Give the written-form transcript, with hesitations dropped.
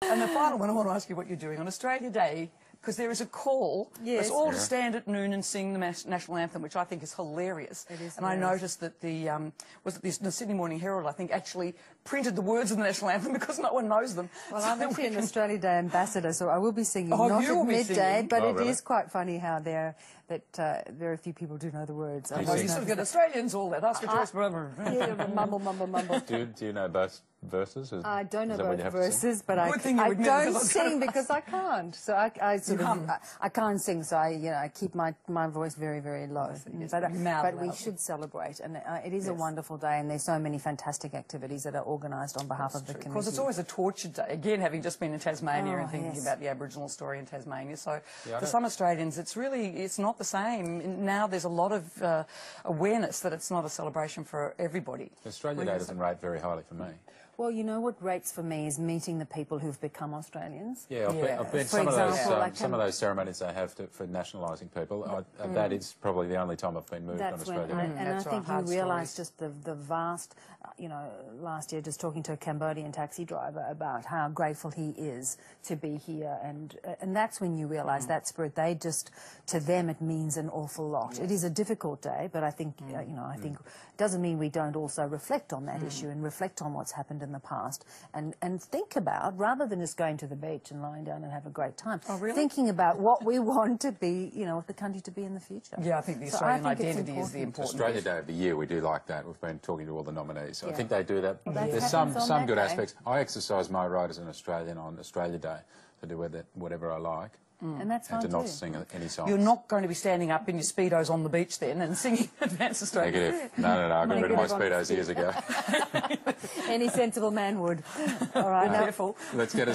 And the final one, I want to ask you what you're doing on Australia Day, because there is a call for us all to stand at noon and sing the national anthem, which I think is hilarious. It is. And I noticed that the Sydney Morning Herald, I think, actually printed the words of the national anthem because no one knows them. Well, I'm actually an Australia Day ambassador, so I will be singing. Oh, not you will at be midday, singing. but Oh, it is quite funny how very few people do know the words. You sort of get Australians, all that. Us, mumble, mumble, mumble. Do you know both verses? I don't know both verses, verses, but I don't sing because I can't. So I can't sing, so I keep my voice very, very low. But we should celebrate, and it is a wonderful day, and there's so many fantastic activities that are organised on behalf of the community. Because it's always a tortured day. Again, having just been in Tasmania and thinking about the Aboriginal story in Tasmania. So for some Australians, it's not the same. Now there's a lot of awareness that it's not a celebration for everybody. Australia Day doesn't rate very highly for me. Well, you know what rates for me is meeting the people who've become Australians. Yeah, I've been some of those ceremonies they have for nationalising people. That is probably the only time I've been moved on Australia Day. And I think you realise just the vast, last year just talking to a Cambodian taxi driver about how grateful he is to be here, and that's when you realise that spirit. They just, to them, it means an awful lot. It is a difficult day, but I think I think it doesn't mean we don't also reflect on that issue and reflect on what's happened in the past, and think about, rather than just going to the beach and lying down and have a great time, thinking about what we want to be, the country to be in the future. Yeah, I think the Australian identity is the important Australia Day of the year, we do like that. We've been talking to all the nominees. I think they do that. There's some good aspects. I exercise my right as an Australian on Australia Day to do whatever I like. And that's fine and to not sing any songs. You're not going to be standing up in your Speedos on the beach then and singing Advance Australia. Negative. No, I got rid of my Speedos years ago. Any sensible man would. All right. Be careful. Let's get a